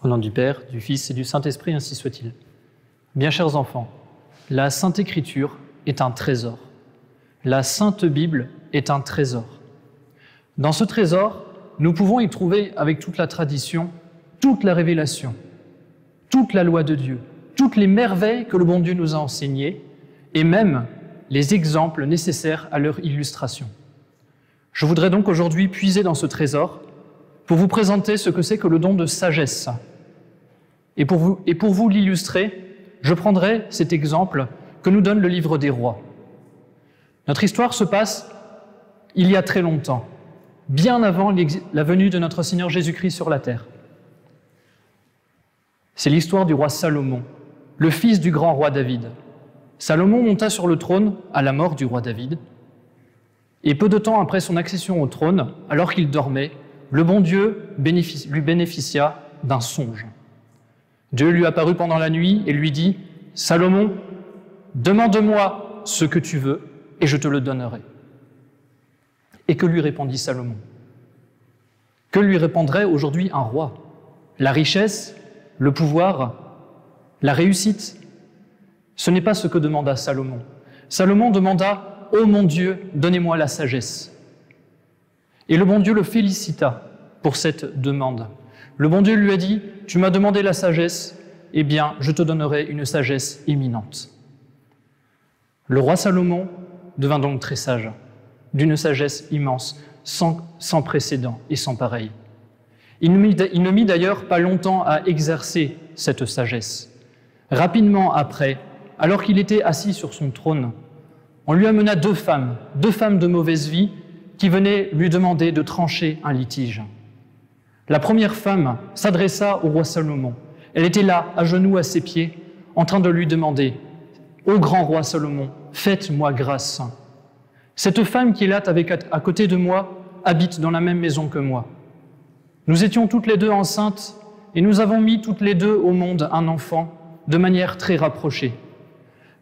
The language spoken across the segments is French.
Au nom du Père, du Fils et du Saint-Esprit, ainsi soit-il. Bien chers enfants, la Sainte Écriture est un trésor. La Sainte Bible est un trésor. Dans ce trésor, nous pouvons y trouver, avec toute la tradition, toute la révélation, toute la loi de Dieu, toutes les merveilles que le bon Dieu nous a enseignées, et même les exemples nécessaires à leur illustration. Je voudrais donc aujourd'hui puiser dans ce trésor pour vous présenter ce que c'est que le don de sagesse. Et pour vous l'illustrer, je prendrai cet exemple que nous donne le livre des Rois. Notre histoire se passe il y a très longtemps, bien avant la venue de notre Seigneur Jésus-Christ sur la terre. C'est l'histoire du roi Salomon, le fils du grand roi David. Salomon monta sur le trône à la mort du roi David, et peu de temps après son accession au trône, alors qu'il dormait, le bon Dieu lui bénéficia d'un songe. Dieu lui apparut pendant la nuit et lui dit « Salomon, demande-moi ce que tu veux et je te le donnerai. » Et que lui répondit Salomon? Que lui répondrait aujourd'hui un roi? La richesse, le pouvoir, la réussite? Ce n'est pas ce que demanda Salomon. Salomon demanda « Ô mon Dieu, donnez-moi la sagesse. » Et le bon Dieu le félicita pour cette demande. Le bon Dieu lui a dit « Tu m'as demandé la sagesse, eh bien, je te donnerai une sagesse éminente. » Le roi Salomon devint donc très sage, d'une sagesse immense, sans précédent et sans pareil. Il ne mit d'ailleurs pas longtemps à exercer cette sagesse. Rapidement après, alors qu'il était assis sur son trône, on lui amena deux femmes de mauvaise vie, qui venaient lui demander de trancher un litige. La première femme s'adressa au roi Salomon. Elle était là, à genoux à ses pieds, en train de lui demander « Ô grand roi Salomon, faites-moi grâce. Cette femme qui est là à côté de moi habite dans la même maison que moi. Nous étions toutes les deux enceintes et nous avons mis toutes les deux au monde un enfant de manière très rapprochée.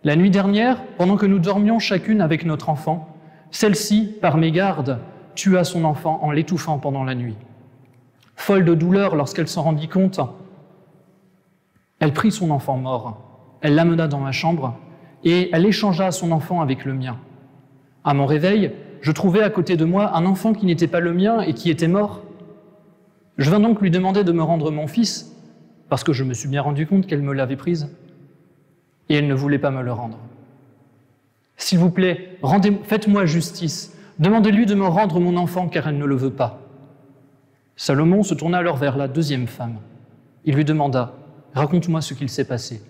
La nuit dernière, pendant que nous dormions chacune avec notre enfant, celle-ci, par mégarde, tua son enfant en l'étouffant pendant la nuit. Folle de douleur lorsqu'elle s'en rendit compte, elle prit son enfant mort, elle l'amena dans ma chambre et elle échangea son enfant avec le mien. À mon réveil, je trouvais à côté de moi un enfant qui n'était pas le mien et qui était mort. Je vins donc lui demander de me rendre mon fils, parce que je me suis bien rendu compte qu'elle me l'avait prise, et elle ne voulait pas me le rendre. S'il vous plaît, faites-moi justice, demandez-lui de me rendre mon enfant car elle ne le veut pas. Salomon se tourna alors vers la deuxième femme. Il lui demanda « Raconte-moi ce qu'il s'est passé. »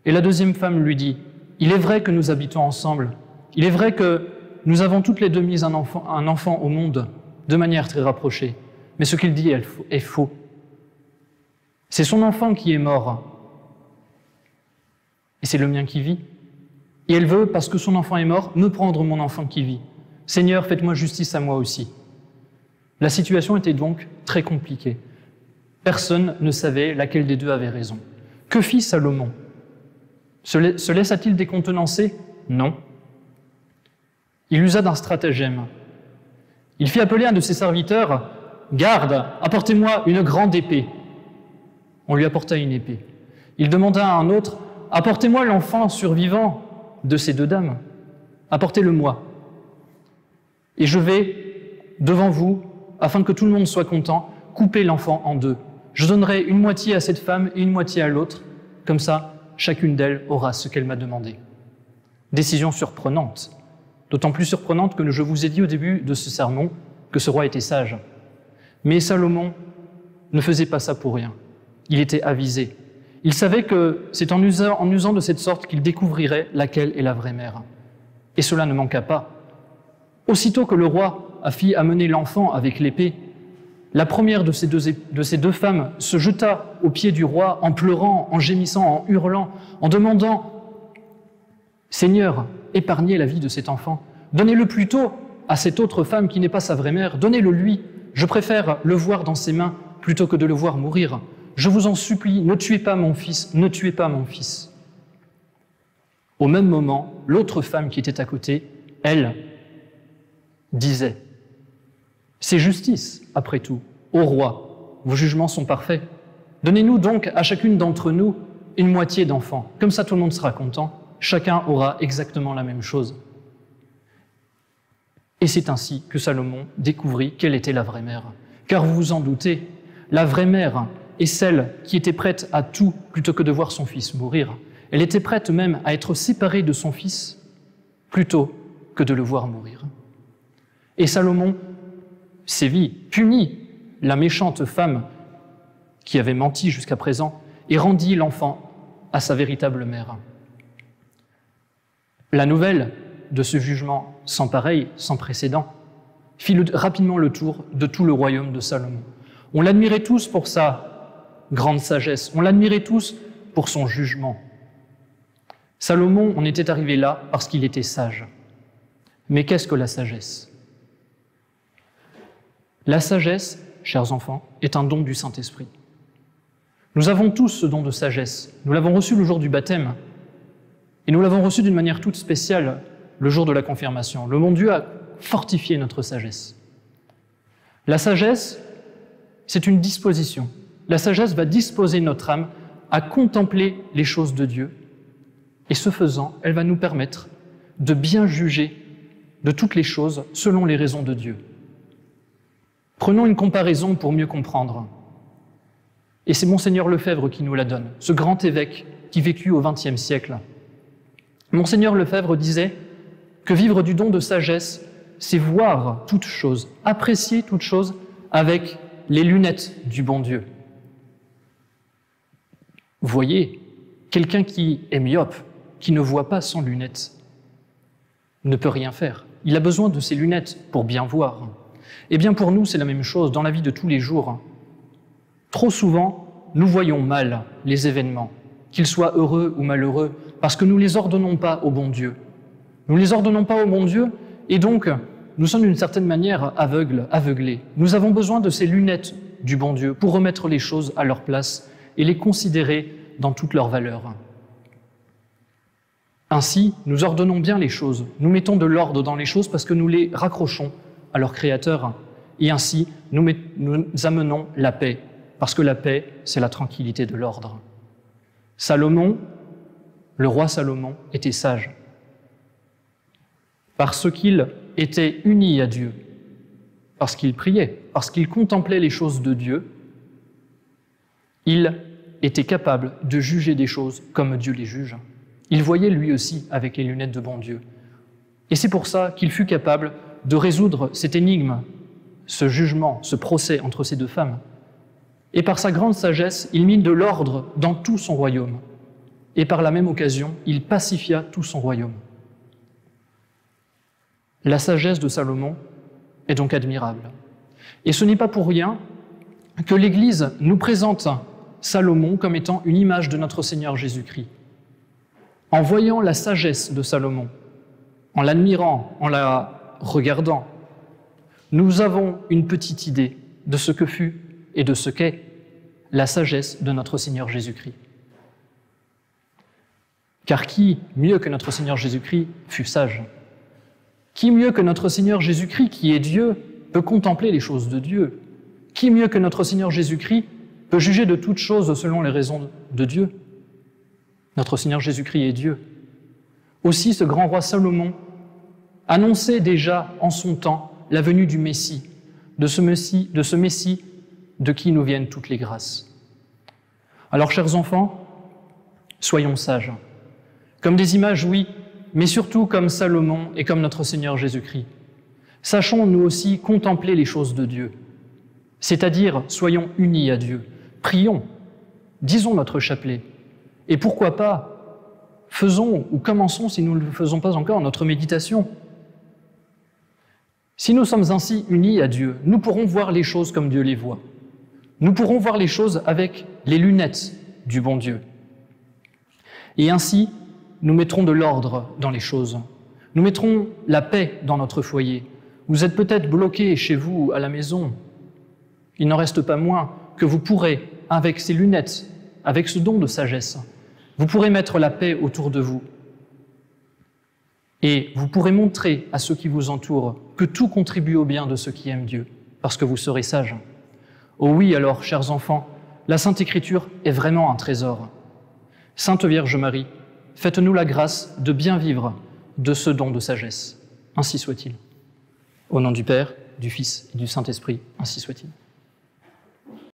Et la deuxième femme lui dit « Il est vrai que nous habitons ensemble. Il est vrai que nous avons toutes les deux mis un enfant au monde de manière très rapprochée. Mais ce qu'il dit est faux. C'est son enfant qui est mort. Et c'est le mien qui vit. Et elle veut, parce que son enfant est mort, me prendre mon enfant qui vit. Seigneur, faites-moi justice à moi aussi. » La situation était donc très compliquée. Personne ne savait laquelle des deux avait raison. Que fit Salomon? Se laissa-t-il décontenancer? Non. Il usa d'un stratagème. Il fit appeler un de ses serviteurs. « Garde, apportez-moi une grande épée. » On lui apporta une épée. Il demanda à un autre « Apportez-moi l'enfant survivant de ces deux dames. Apportez-le-moi. Et je vais, devant vous, afin que tout le monde soit content, couper l'enfant en deux. Je donnerai une moitié à cette femme et une moitié à l'autre. Comme ça, chacune d'elles aura ce qu'elle m'a demandé. » Décision surprenante. D'autant plus surprenante que je vous ai dit au début de ce sermon que ce roi était sage. Mais Salomon ne faisait pas ça pour rien. Il était avisé. Il savait que c'est en usant de cette sorte qu'il découvrirait laquelle est la vraie mère. Et cela ne manqua pas. Aussitôt que le roi a fit amener l'enfant avec l'épée, la première de ces deux femmes se jeta aux pieds du roi en pleurant, en gémissant, en hurlant, en demandant « Seigneur, épargnez la vie de cet enfant. Donnez-le plutôt à cette autre femme qui n'est pas sa vraie mère. Donnez-le lui. Je préfère le voir dans ses mains plutôt que de le voir mourir. Je vous en supplie, ne tuez pas mon fils, ne tuez pas mon fils. » Au même moment, l'autre femme qui était à côté, elle, disait « C'est justice, après tout. Ô roi, vos jugements sont parfaits. Donnez-nous donc à chacune d'entre nous une moitié d'enfant. Comme ça, tout le monde sera content. Chacun aura exactement la même chose. Et c'est ainsi que Salomon découvrit quelle était la vraie mère. Car vous vous en doutez, la vraie mère est celle qui était prête à tout plutôt que de voir son fils mourir. Elle était prête même à être séparée de son fils plutôt que de le voir mourir. Et Salomon sévit, punit la méchante femme qui avait menti jusqu'à présent et rendit l'enfant à sa véritable mère. La nouvelle de ce jugement sans pareil, sans précédent, fit rapidement le tour de tout le royaume de Salomon. On l'admirait tous pour sa grande sagesse, on l'admirait tous pour son jugement. Salomon en était arrivé là parce qu'il était sage. Mais qu'est-ce que la sagesse ? La sagesse, chers enfants, est un don du Saint-Esprit. Nous avons tous ce don de sagesse. Nous l'avons reçu le jour du baptême et nous l'avons reçu d'une manière toute spéciale le jour de la confirmation. Le bon Dieu a fortifié notre sagesse. La sagesse, c'est une disposition. La sagesse va disposer notre âme à contempler les choses de Dieu et ce faisant, elle va nous permettre de bien juger de toutes les choses selon les raisons de Dieu. Prenons une comparaison pour mieux comprendre. Et c'est Monseigneur Lefebvre qui nous la donne, ce grand évêque qui vécut au XXe siècle. Monseigneur Lefebvre disait que vivre du don de sagesse, c'est voir toute chose, apprécier toute chose avec les lunettes du bon Dieu. Voyez, quelqu'un qui est myope, qui ne voit pas sans lunettes, ne peut rien faire. Il a besoin de ses lunettes pour bien voir. Eh bien pour nous, c'est la même chose dans la vie de tous les jours. Trop souvent, nous voyons mal les événements, qu'ils soient heureux ou malheureux, parce que nous ne les ordonnons pas au bon Dieu. Nous ne les ordonnons pas au bon Dieu, et donc nous sommes d'une certaine manière aveuglés. Nous avons besoin de ces lunettes du bon Dieu pour remettre les choses à leur place et les considérer dans toute leur valeur. Ainsi, nous ordonnons bien les choses, nous mettons de l'ordre dans les choses parce que nous les raccrochons à leur Créateur, et ainsi nous amenons la paix, parce que la paix, c'est la tranquillité de l'ordre. Salomon, le roi Salomon, était sage, parce qu'il était uni à Dieu, parce qu'il priait, parce qu'il contemplait les choses de Dieu, il était capable de juger des choses comme Dieu les juge. Il voyait lui aussi avec les lunettes de bon Dieu. Et c'est pour ça qu'il fut capable de résoudre cette énigme, ce jugement, ce procès entre ces deux femmes. Et par sa grande sagesse, il mit de l'ordre dans tout son royaume. Et par la même occasion, il pacifia tout son royaume. La sagesse de Salomon est donc admirable. Et ce n'est pas pour rien que l'Église nous présente Salomon comme étant une image de notre Seigneur Jésus-Christ. En voyant la sagesse de Salomon, en l'admirant, en la regardant, nous avons une petite idée de ce que fut et de ce qu'est la sagesse de notre Seigneur Jésus-Christ. Car qui, mieux que notre Seigneur Jésus-Christ, fut sage ? Qui mieux que notre Seigneur Jésus-Christ, qui est Dieu, peut contempler les choses de Dieu ? Qui mieux que notre Seigneur Jésus-Christ peut juger de toutes choses selon les raisons de Dieu ? Notre Seigneur Jésus-Christ est Dieu. Aussi, ce grand roi Salomon annonçait déjà en son temps la venue du Messie, de ce Messie de qui nous viennent toutes les grâces. Alors, chers enfants, soyons sages. Comme des images, oui, mais surtout comme Salomon et comme notre Seigneur Jésus-Christ. Sachons nous aussi contempler les choses de Dieu, c'est-à-dire soyons unis à Dieu, prions, disons notre chapelet, et pourquoi pas, faisons ou commençons, si nous ne le faisons pas encore, notre méditation. Si nous sommes ainsi unis à Dieu, nous pourrons voir les choses comme Dieu les voit. Nous pourrons voir les choses avec les lunettes du bon Dieu. Et ainsi, nous mettrons de l'ordre dans les choses. Nous mettrons la paix dans notre foyer. Vous êtes peut-être bloqués chez vous, à la maison. Il n'en reste pas moins que vous pourrez, avec ces lunettes, avec ce don de sagesse, vous pourrez mettre la paix autour de vous. Et vous pourrez montrer à ceux qui vous entourent que tout contribue au bien de ceux qui aiment Dieu, parce que vous serez sages. Oh oui, alors, chers enfants, la Sainte Écriture est vraiment un trésor. Sainte Vierge Marie, faites-nous la grâce de bien vivre de ce don de sagesse. Ainsi soit-il. Au nom du Père, du Fils et du Saint-Esprit, ainsi soit-il.